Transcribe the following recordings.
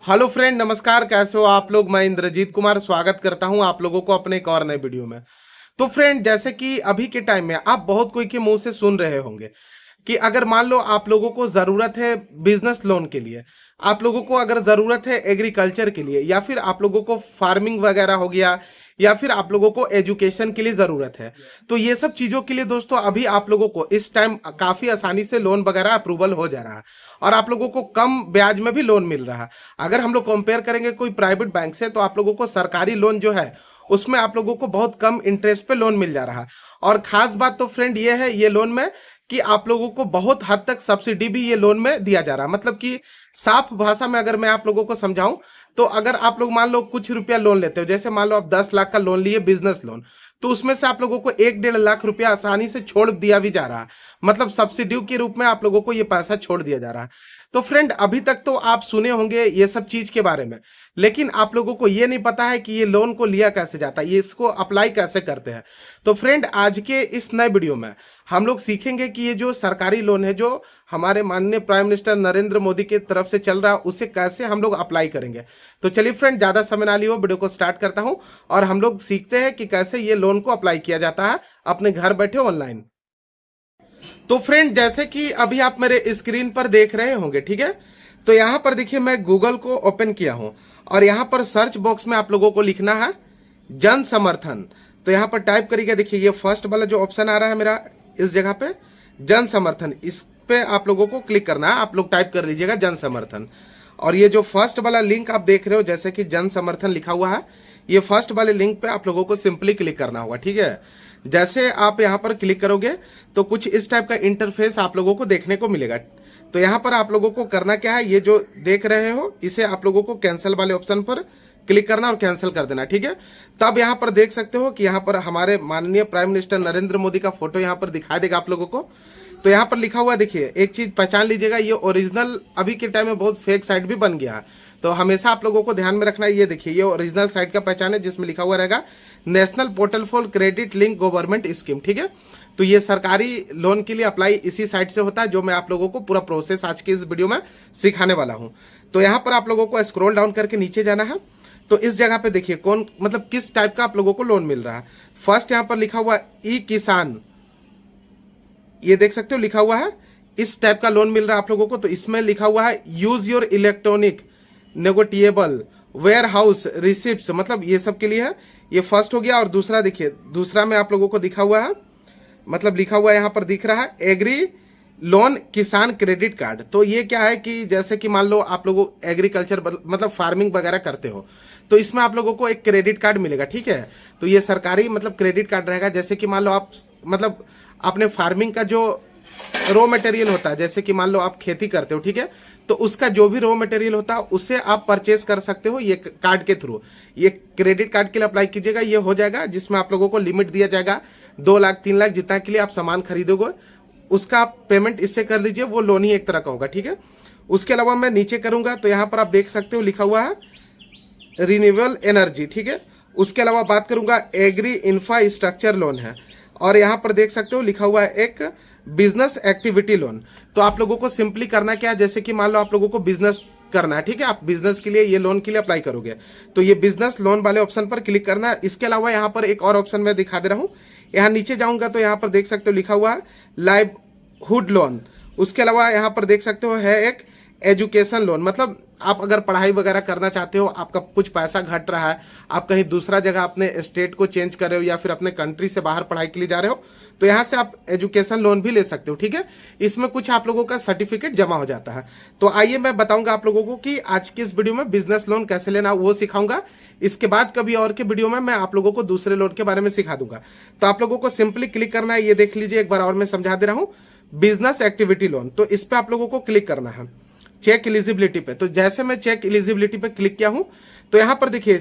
Hello friend, नमस्कार। कैसे हो आप लोग? मैं इंद्रजीत कुमार स्वागत करता हूं आप लोगों को अपने एक और नए वीडियो में। तो फ्रेंड, जैसे कि अभी के टाइम में आप बहुत कोई के मुंह से सुन रहे होंगे कि अगर मान लो आप लोगों को जरूरत है बिजनेस लोन के लिए, आप लोगों को अगर जरूरत है एग्रीकल्चर के लिए, या फिर आप लोगों को फार्मिंग वगैरह हो गया, या फिर आप लोगों को एजुकेशन के लिए जरूरत है, तो ये सब चीजों के लिए दोस्तों अभी आप लोगों को इस टाइम काफी आसानी से लोन वगैरह अप्रूवल हो जा रहा है और आप लोगों को कम ब्याज में भी लोन मिल रहा है। अगर हम लोग कंपेयर करेंगे कोई प्राइवेट बैंक से, तो आप लोगों को सरकारी लोन जो है उसमें आप लोगों को बहुत कम इंटरेस्ट पे लोन मिल जा रहा है। और खास बात तो फ्रेंड ये है ये लोन में कि आप लोगों को बहुत हद तक सब्सिडी भी ये लोन में दिया जा रहा है। मतलब कि साफ भाषा में अगर मैं आप लोगों को समझाऊं, तो अगर आप लोग मान लो कुछ रुपया लोन लेते हो, जैसे मान लो आप 10 लाख का लोन लिए बिजनेस लोन, तो उसमें से आप लोगों को 1-1.5 लाख रुपया आसानी से छोड़ दिया भी जा रहा है। मतलब सब्सिडी के रूप में आप लोगों को ये पैसा छोड़ दिया जा रहा है। तो फ्रेंड, अभी तक तो आप सुने होंगे ये सब चीज के बारे में, लेकिन आप लोगों को ये नहीं पता है कि ये लोन को लिया कैसे जाता है, ये इसको अप्लाई कैसे करते हैं। तो फ्रेंड, आज के इस नए वीडियो में हम लोग सीखेंगे कि ये जो सरकारी लोन है, जो हमारे माननीय प्राइम मिनिस्टर नरेंद्र मोदी की तरफ से चल रहा है, उसे कैसे हम लोग अप्लाई करेंगे। तो चलिए फ्रेंड, ज्यादा समय ना लियो, वीडियो को स्टार्ट करता हूं और हम लोग सीखते हैं कि कैसे ये लोन को अप्लाई किया जाता है अपने घर बैठे ऑनलाइन। तो फ्रेंड, जैसे कि अभी आप मेरे स्क्रीन पर देख रहे होंगे, ठीक है। तो यहां पर देखिए, मैं गूगल को ओपन किया हूं और यहां पर सर्च बॉक्स में आप लोगों को लिखना है जन समर्थन। तो यहां पर टाइप करिएगा, देखिए ये फर्स्ट वाला जो ऑप्शन आ रहा है मेरा इस जगह पे, जन समर्थन, इस पे आप लोगों को क्लिक करना है। आप लोग टाइप कर लीजिएगा जन समर्थन। और ये जो फर्स्ट वाला लिंक आप देख रहे हो, जैसे कि जन समर्थन लिखा हुआ है, ये फर्स्ट वाले लिंक पे आप लोगों को सिंपली क्लिक करना होगा, ठीक है। जैसे आप यहाँ पर क्लिक करोगे तो कुछ इस टाइप का इंटरफेस आप लोगों को देखने को मिलेगा। तो यहाँ पर आप लोगों को करना क्या है, ये जो देख रहे हो इसे आप लोगों को कैंसिल वाले ऑप्शन पर क्लिक करना और कैंसिल कर देना, ठीक है। तब यहाँ पर देख सकते हो कि यहाँ पर हमारे माननीय प्राइम मिनिस्टर नरेंद्र मोदी का फोटो यहाँ पर दिखा देगा आप लोगों को। तो यहाँ पर लिखा हुआ देखिए, एक चीज पहचान लीजिएगा, ये ओरिजिनल अभी के टाइम में बहुत फेक साइट भी बन गया है, तो हमेशा आप लोगों को ध्यान में रखना है। ये देखिए, ये ओरिजिनल साइट का पहचान है जिसमें लिखा हुआ रहेगा national portal for credit link government scheme, ठीक है। तो ये सरकारी लोन के लिए अप्लाई इसी साइट से होता है, जो मैं आप लोगों को पूरा प्रोसेस आज के इस वीडियो में सिखाने वाला हूं। तो यहाँ पर आप लोगों को स्क्रॉल डाउन करके नीचे जाना है। तो इस जगह पे देखिए कौन मतलब किस टाइप का आप लोगों को लोन मिल रहा है। फर्स्ट यहाँ पर लिखा हुआ ई किसान, ये देख सकते हो लिखा हुआ है, इस टाइप का लोन मिल रहा है आप लोगों को। तो इसमें लिखा हुआ है use your electronic negotiable warehouse receipt, मतलब ये सब के लिए है। ये फर्स्ट हो गया। और दूसरा देखिए, दूसरा में आप लोगों को दिखा हुआ है, मतलब लिखा हुआ यहाँ पर दिख रहा है एग्री लोन किसान क्रेडिट कार्ड। तो ये क्या है कि जैसे कि मान लो आप लोगों एग्रीकल्चर मतलब फार्मिंग वगैरह करते हो, तो इसमें आप लोगों को एक क्रेडिट कार्ड मिलेगा, ठीक है। तो ये सरकारी मतलब क्रेडिट कार्ड रहेगा। जैसे कि मान लो आप मतलब अपने फार्मिंग का जो रॉ मटेरियल होता है, जैसे कि मान लो आप खेती करते हो, ठीक है, तो उसका जो भी रॉ मटेरियल होता है उसे आप परचेज कर सकते हो ये कार्ड के थ्रू। ये क्रेडिट कार्ड के लिए अप्लाई कीजिएगा, ये हो जाएगा, जिसमें आप लोगों को लिमिट दिया जाएगा 2 लाख 3 लाख, जितना के लिए आप सामान खरीदोगे उसका आप पेमेंट इससे कर लीजिए, वो लोन ही एक तरह का होगा, ठीक है। उसके अलावा मैं नीचे करूंगा तो यहाँ पर आप देख सकते हो लिखा हुआ है रिन्यूएबल एनर्जी, ठीक है। उसके अलावा बात करूंगा एग्री इंफ्रास्ट्रक्चर लोन है, और यहाँ पर देख सकते हो लिखा हुआ है एक बिजनेस एक्टिविटी लोन। तो आप लोगों को सिंपली करना क्या है, जैसे कि मान लो आप लोगों को बिजनेस करना है, ठीक है, आप बिजनेस के लिए ये लोन के लिए अप्लाई करोगे, तो ये बिजनेस लोन वाले ऑप्शन पर क्लिक करना है। इसके अलावा यहाँ पर एक और ऑप्शन मैं दिखा दे रहा हूँ, यहाँ नीचे जाऊंगा तो यहाँ पर देख सकते हो लिखा हुआ है लाइवहुड लोन। उसके अलावा यहाँ पर देख सकते हो है एक एजुकेशन लोन, मतलब आप अगर पढ़ाई वगैरह करना चाहते हो, आपका कुछ पैसा घट रहा है, आप कहीं दूसरा जगह अपने स्टेट को चेंज कर रहे हो या फिर अपने कंट्री से बाहर पढ़ाई के लिए जा रहे हो, तो यहाँ से आप एजुकेशन लोन भी ले सकते हो, ठीक है। इसमें कुछ आप लोगों का सर्टिफिकेट जमा हो जाता है। तो आइए मैं बताऊंगा आप लोगों को कि आज की इस वीडियो में बिजनेस लोन कैसे लेना वो सिखाऊंगा। इसके बाद कभी और के वीडियो में मैं आप लोगों को दूसरे लोन के बारे में सिखा दूंगा। तो आप लोगों को सिंपली क्लिक करना है, ये देख लीजिए एक बार और मैं समझा दे रहा हूँ, बिजनेस एक्टिविटी लोन। तो इस पे आप लोगों को क्लिक करना है चेक एलिजिबिलिटी पे। तो जैसे मैं चेक एलिजिबिलिटी पे क्लिक किया हूं तो यहां पर देखिए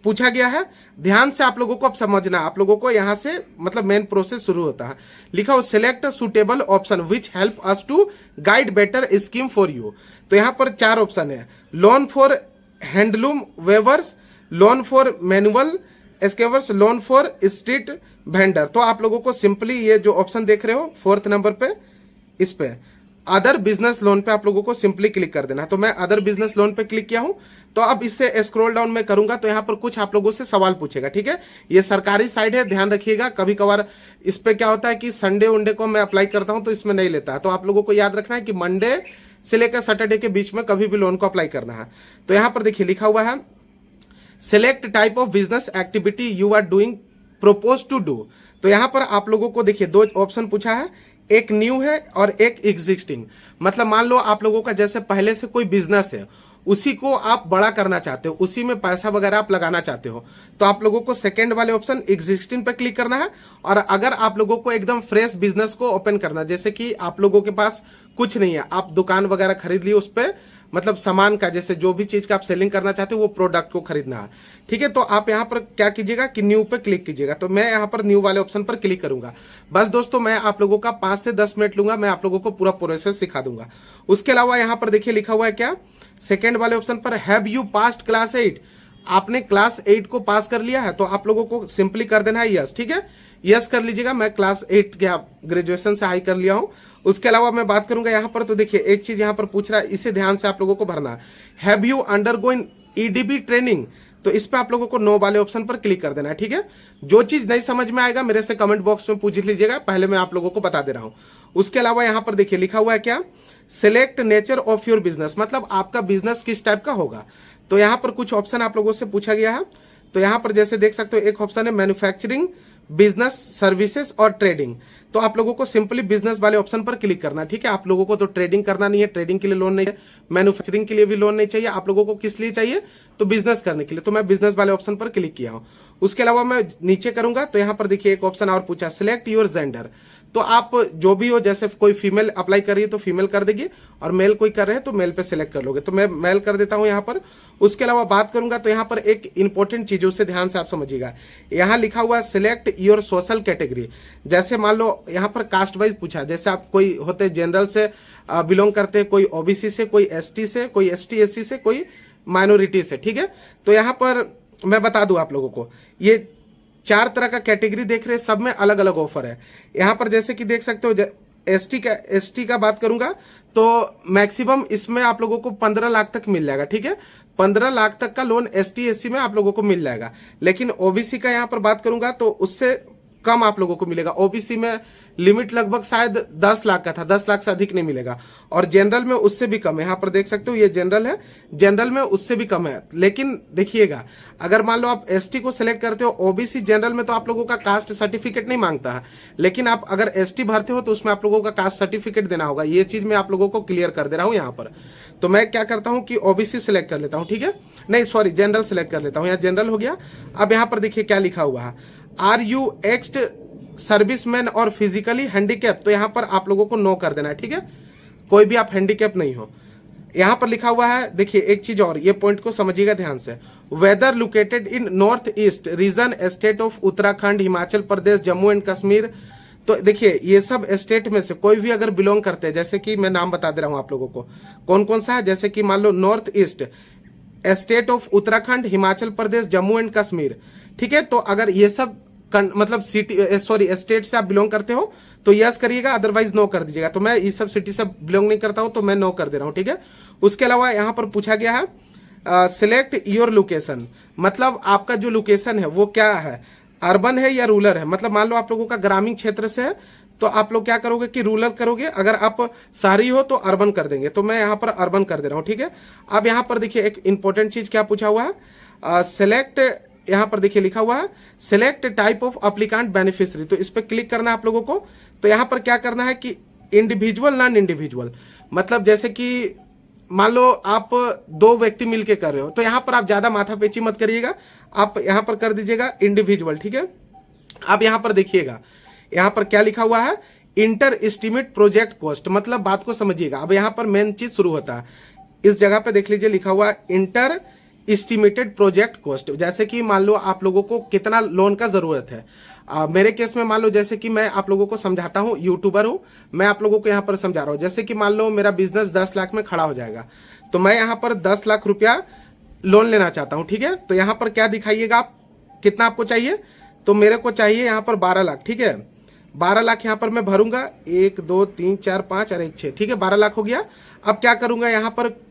पूछा गया है, ध्यान से आप लोगों को अब समझना, आप लोगों को यहां से मतलब मेन प्रोसेस शुरू होता है। लिखा हो select suitable option which help us to guide better scheme for you. तो यहां पर 4 ऑप्शन है, loan for handloom weavers, loan for manual scavengers, loan for street vendor. तो आप लोगों को सिंपली ये जो ऑप्शन देख रहे हो 4th नंबर पे, इस पे अदर बिजनेस लोन पे आप लोगों को सिंपली क्लिक कर देना है। तो मैं अदर बिजनेस लोन पे क्लिक किया हूं। तो अब इससे स्क्रॉल डाउन में करूंगा तो यहाँ पर कुछ आप लोगों से सवाल पूछेगा, ठीक है। ये सरकारी साइट है, ध्यान रखिएगा। कभी कभार इस पे क्या होता है कि संडे उंडे को मैं अप्लाई करता हूं तो इसमें नहीं लेता है। तो आप लोगों को याद रखना है कि मंडे से लेकर सैटरडे के बीच में कभी भी लोन को अप्लाई करना है। तो यहाँ पर देखिए लिखा हुआ है select type of business activity you are doing propose to do. तो यहाँ पर आप लोगों को देखिए दो ऑप्शन पूछा है, एक न्यू है और एक एग्जिस्टिंग। मतलब मान लो आप लोगों का जैसे पहले से कोई बिजनेस है, उसी को आप बड़ा करना चाहते हो, उसी में पैसा वगैरह आप लगाना चाहते हो, तो आप लोगों को सेकंड वाले ऑप्शन एग्जिस्टिंग पे क्लिक करना है। और अगर आप लोगों को एकदम फ्रेश बिजनेस को ओपन करना, जैसे कि आप लोगों के पास कुछ नहीं है, आप दुकान वगैरह खरीद लिए, उस पर मतलब सामान का जैसे जो भी चीज का आप सेलिंग करना चाहते हो वो प्रोडक्ट को खरीदना है, ठीक है। तो आप यहाँ पर क्या कीजिएगा कि न्यू पे क्लिक कीजिएगा। तो मैं यहाँ पर न्यू वाले ऑप्शन पर क्लिक करूंगा। बस दोस्तों मैं आप लोगों का 5 से 10 मिनट लूंगा, मैं आप लोगों को पूरा प्रोसेस सिखा दूंगा। उसके अलावा यहाँ पर देखिए लिखा हुआ है क्या, सेकेंड वाले ऑप्शन पर हैव यू पास्ड क्लास 8। आपने क्लास 8 को पास कर लिया है, तो आप लोगों को सिंपली कर देना है यस, ठीक है। यस कर लीजिएगा। मैं क्लास 8 क्या ग्रेजुएशन से हाई कर लिया हूं। उसके अलावा मैं बात करूंगा यहाँ पर, तो देखिए एक चीज यहाँ पर पूछ रहा है, इसे ध्यान से आप लोगों को भरना है। Have you undergoing EDB training, तो इस पे आप लोगों को नो वाले ऑप्शन पर क्लिक कर देना है, ठीक है। जो चीज नहीं समझ में आएगा मेरे से कमेंट बॉक्स में पूछ लीजिएगा, पहले मैं आप लोगों को बता दे रहा हूं। उसके अलावा यहाँ पर देखिए लिखा हुआ है क्या, select nature of your business, मतलब आपका बिजनेस किस टाइप का होगा। तो यहाँ पर कुछ ऑप्शन आप लोगों से पूछा गया है। तो यहाँ पर जैसे देख सकते हो एक ऑप्शन है मैन्युफैक्चरिंग, बिजनेस, सर्विसेज और ट्रेडिंग। तो आप लोगों को सिंपली बिजनेस वाले ऑप्शन पर क्लिक करना है, ठीक है। आप लोगों को तो ट्रेडिंग करना नहीं है, ट्रेडिंग के लिए लोन नहीं है, मैन्युफैक्चरिंग के लिए भी लोन नहीं चाहिए। आप लोगों को किस लिए चाहिए, तो बिजनेस करने के लिए। तो मैं बिजनेस वाले ऑप्शन पर क्लिक किया हूं। उसके अलावा मैं नीचे करूंगा तो यहाँ पर देखिए एक ऑप्शन और पूछा, सिलेक्ट योर जेंडर। तो आप जो भी हो, जैसे कोई फीमेल अप्लाई कर रही है तो फीमेल कर देगी, और मेल कोई कर रहे हैं तो मेल पे सिलेक्ट कर लोगे। तो मैं मेल कर देता हूं यहाँ पर। उसके अलावा बात करूंगा तो यहाँ पर एक इंपॉर्टेंट चीज, उसे ध्यान से आप समझिएगा। यहाँ लिखा हुआ है सिलेक्ट योर सोशल कैटेगरी। जैसे मान लो यहाँ पर कास्ट वाइज पूछा, जैसे आप कोई होते जनरल से बिलोंग करते हैं, कोई ओबीसी से, कोई एसटी से, कोई एसटी एससी से, कोई माइनॉरिटी से, ठीक है। तो यहाँ पर मैं बता दूं आप लोगों को, ये 4 तरह का कैटेगरी देख रहे हैं, सब में अलग अलग ऑफर है। यहाँ पर जैसे कि देख सकते हो एसटी का बात करूंगा तो मैक्सिमम इसमें आप लोगों को 15 लाख तक मिल जाएगा, ठीक है। 15 लाख तक का लोन एसटी एससी में आप लोगों को मिल जाएगा। लेकिन ओबीसी का यहाँ पर बात करूंगा तो उससे कम आप लोगों को मिलेगा। ओबीसी में लिमिट लगभग शायद 10 लाख का था, 10 लाख से अधिक नहीं मिलेगा। और जनरल में उससे भी कम है। यहाँ पर देख सकते हो ये जनरल है, जनरल में उससे भी कम है। लेकिन देखिएगा, अगर मान लो आप एसटी को सिलेक्ट करते हो, ओबीसी जनरल में तो आप लोगों का कास्ट सर्टिफिकेट नहीं मांगता है, लेकिन आप अगर एसटी भरते हो तो उसमें आप लोगों का कास्ट सर्टिफिकेट देना होगा। ये चीज मैं आप लोगों को क्लियर कर दे रहा हूँ यहाँ पर। तो मैं क्या करता हूँ कि ओबीसी सिलेक्ट कर लेता हूँ, ठीक है, नहीं सॉरी जनरल सिलेक्ट कर लेता हूँ। यहाँ जनरल हो गया। अब यहाँ पर देखिए क्या लिखा हुआ है, आर यू एक्स्ट सर्विसमैन और फिजिकली हैंडीकैप। तो यहाँ पर आप लोगों को नो कर देना है, ठीक है। कोई भी आप हैंडीकैप नहीं हो। यहाँ पर लिखा हुआ है, देखिए एक चीज और, ये पॉइंट को समझिएगा ध्यान से, whether located in north east region state of Uttarakhand, Himachal Pradesh, Jammu and Kashmir. तो देखिए ये सब स्टेट में से कोई भी अगर बिलोंग करते हैं, जैसे कि मैं नाम बता दे रहा हूं आप लोगों को कौन कौन सा है। जैसे कि मान लो north east state of Uttarakhand, Himachal Pradesh, Jammu and Kashmir, ठीक है। तो अगर ये सब मतलब सिटी स्टेट से आप बिलोंग करते हो तो यस करिएगा, अदरवाइज नो कर दीजिएगा। तो मैं इस सब सिटी से बिलोंग नहीं करता हूं तो मैं नो कर दे रहा हूं, ठीक है। उसके अलावा यहाँ पर पूछा गया है सिलेक्ट योर लोकेशन, मतलब आपका जो लोकेशन है वो क्या है, अर्बन है या रूरल है। मतलब मान लो आप लोगों का ग्रामीण क्षेत्र से है तो आप लोग क्या करोगे कि रूरल करोगे, अगर आप शहरी हो तो अर्बन कर देंगे। तो मैं यहाँ पर अर्बन कर दे रहा हूँ, ठीक है। अब यहाँ पर देखिए एक इंपॉर्टेंट चीज क्या पूछा हुआ है, सिलेक्ट, यहाँ पर देखिए लिखा हुआ है select type of applicant beneficiary. तो इस पर क्लिक करना है आप लोगों को। तो यहाँ पर क्या करना है कि इंडिविजुअल नॉन इंडिविजुअल, मतलब जैसे कि मान लो आप 2 व्यक्ति मिलके कर रहे हो तो यहाँ पर आप ज्यादा माथापेची मत करिएगा, आप यहाँ पर कर दीजिएगा इंडिविजुअल, ठीक है। अब यहाँ पर देखिएगा, यहाँ पर क्या लिखा हुआ है, इंटर एस्टिमेट प्रोजेक्ट कॉस्ट, मतलब बात को समझिएगा। अब यहाँ पर मेन चीज शुरू होता है, इस जगह पे देख लीजिए लिखा हुआ है इंटर एस्टिमेटेड प्रोजेक्ट कॉस्ट। जैसे कि मान लो आप लोगों को कितना लोन का जरूरत है। मेरे केस में मान लो जैसे कि मैं आप लोगों को समझाता हूँ, यूट्यूबर हूँ, मैं आप लोगों को यहाँ पर समझा रहा हूँ। जैसे कि मान लो मेरा बिजनेस 10 लाख में खड़ा हो जाएगा तो मैं यहाँ पर 10 लाख रुपया लोन लेना चाहता हूँ, ठीक है। तो यहाँ पर क्या दिखाइएगा आप, कितना आपको चाहिए, तो मेरे को चाहिए यहाँ पर 12 लाख, ठीक है। 12 लाख यहाँ पर मैं भरूंगा, 1 2 3 4 5 और 1 6, ठीक है 12 लाख हो गया। अब क्या करूंगा, यहाँ पर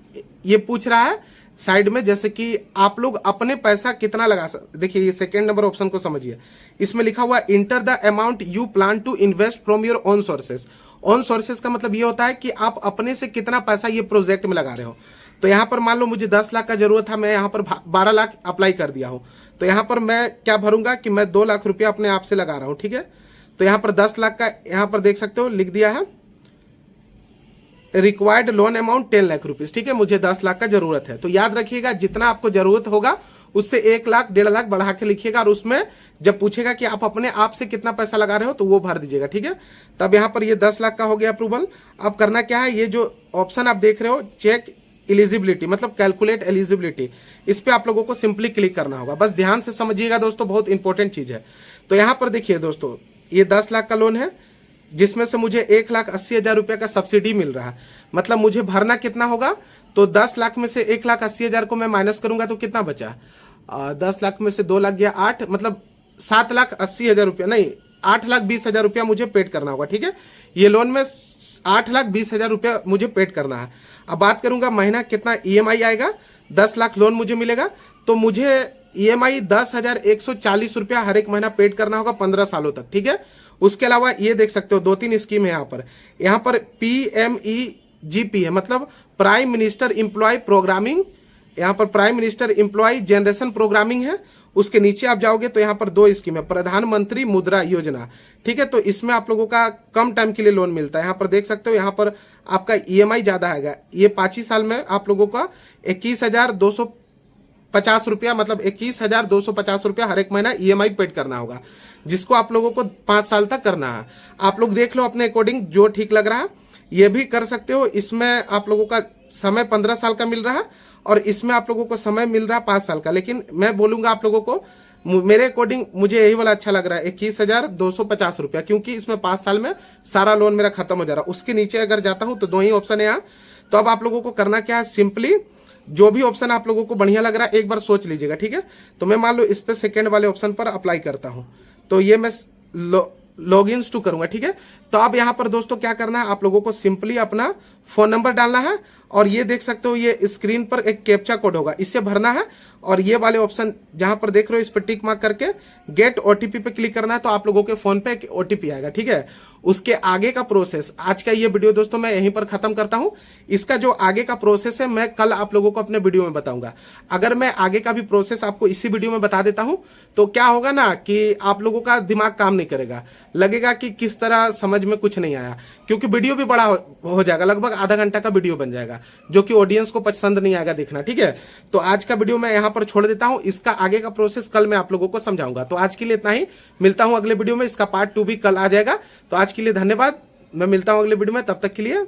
ये पूछ रहा है साइड में, जैसे कि आप लोग अपने पैसा कितना लगा सकते। देखिए ये सेकंड नंबर ऑप्शन को समझिए, इसमें लिखा हुआ enter the amount you plan to invest from your own sources. Own sources का मतलब ये होता है कि आप अपने से कितना पैसा ये प्रोजेक्ट में लगा रहे हो। तो यहाँ पर मान लो मुझे 10 लाख का जरूरत था, मैं यहाँ पर 12 लाख अप्लाई कर दिया हूँ। तो यहाँ पर मैं क्या भरूंगा कि मैं 2 लाख रुपया अपने आप से लगा रहा हूँ, ठीक है। तो यहाँ पर 10 लाख का यहाँ पर देख सकते हो लिख दिया है, required loan amount 10 lakh rupees, ठीक है। मुझे 10 लाख का जरूरत है। तो याद रखिएगा जितना आपको जरूरत होगा उससे 1 लाख 1.5 लाख बढ़ा के लिखिएगा, और उसमें जब पूछेगा कि आप अपने आप से कितना पैसा लगा रहे हो तो वो भर दीजिएगा, ठीक है। तब यहाँ पर ये 10 लाख का हो गया अप्रूवल। अब करना क्या है, ये जो ऑप्शन आप देख रहे हो चेक एलिजिबिलिटी मतलब कैलकुलेट एलिजिबिलिटी, इस पे आप लोगों को सिंपली क्लिक करना होगा। बस ध्यान से समझिएगा दोस्तों, बहुत इंपॉर्टेंट चीज है। तो यहाँ पर देखिए दोस्तों, ये 10 लाख का लोन है जिसमें से मुझे 1,80,000 रुपये का सब्सिडी मिल रहा है। मतलब मुझे भरना कितना होगा, तो 10 लाख में से 1,80,000 को मैं माइनस करूंगा तो कितना बचा, 10 लाख में से 2 लाख गया 8, मतलब 7,80,000 रुपया नहीं 8,20,000 रुपया मुझे पेड करना होगा, ठीक है। ये लोन में 8,20,000 रुपया मुझे पेड करना है। अब बात करूंगा महीना कितना ईएमआई आएगा, 10 लाख लोन मुझे मिलेगा तो मुझे ईएमआई 10,140 रुपया हर एक महीना पेड करना होगा 15 सालों तक, ठीक है। उसके अलावा ये देख सकते हो 2-3 स्कीम है यहाँ पर PMEGP है, मतलब प्राइम मिनिस्टर एम्प्लॉय प्रोग्रामिंग, यहाँ पर prime minister employ generation programming है। उसके नीचे आप जाओगे तो यहाँ पर 2 स्कीम है, प्रधानमंत्री मुद्रा योजना, ठीक है। तो इसमें आप लोगों का कम टाइम के लिए लोन मिलता है। यहाँ पर देख सकते हो, यहाँ पर आपका ईएमआई ज्यादा आएगा। ये 5 ही साल में आप लोगों का 21,250 रुपया, मतलब 21,250 रुपया हर एक महीना ईएमआई पेड करना होगा, जिसको आप लोगों को 5 साल तक करना है। आप लोग देख लो अपने अकॉर्डिंग जो ठीक लग रहा है, ये भी कर सकते हो। इसमें आप लोगों का समय 15 साल का मिल रहा है और इसमें आप लोगों को समय मिल रहा है 5 साल का। लेकिन मैं बोलूंगा आप लोगों को, मेरे अकॉर्डिंग मुझे यही वाला अच्छा लग रहा है, 21,250 रुपया, क्योंकि इसमें 5 साल में सारा लोन मेरा खत्म हो जा रहा है। उसके नीचे अगर जाता हूं तो 2 ही ऑप्शन है यहाँ। तो अब आप लोगों को करना क्या है, सिंपली जो भी ऑप्शन आप लोगों को बढ़िया लग रहा है एक बार सोच लीजिएगा, ठीक है। तो मैं मान लो इस पे सेकेंड वाले ऑप्शन पर अप्लाई करता हूं, तो ये मैं लॉग इन टू करूंगा, ठीक है। तो अब यहाँ पर दोस्तों क्या करना है, आप लोगों को सिंपली अपना फोन नंबर डालना है, और ये देख सकते हो ये स्क्रीन पर एक कैप्चा कोड होगा, इसे भरना है। और ये वाले ऑप्शन जहां पर देख रहे हो इस पर टिक मार्क करके गेट ओटीपी पे क्लिक करना है, तो आप लोगों के फोन पे एक ओटीपी आएगा, ठीक है। उसके आगे का प्रोसेस, आज का ये वीडियो दोस्तों मैं यहीं पर खत्म करता हूं। इसका जो आगे का प्रोसेस है मैं कल आप लोगों को अपने वीडियो में बताऊंगा। अगर मैं आगे का भी प्रोसेस आपको इसी वीडियो में बता देता हूं तो क्या होगा ना कि आप लोगों का दिमाग काम नहीं करेगा, लगेगा कि किस तरह समझ में कुछ नहीं आया, क्योंकि वीडियो भी बड़ा हो जाएगा, लगभग आधा घंटा का वीडियो बन जाएगा, जो कि ऑडियंस को पसंद नहीं आएगा देखना, ठीक है। तो आज का वीडियो मैं यहाँ पर छोड़ देता हूँ, इसका आगे का प्रोसेस कल मैं आप लोगों को समझाऊंगा। तो आज के लिए इतना ही, मिलता हूँ अगले वीडियो में, इसका पार्ट 2 भी कल आ जाएगा। तो आज के लिए धन्यवाद, मैं मिलता हूँ अगले वीडियो में, तब तक के लिए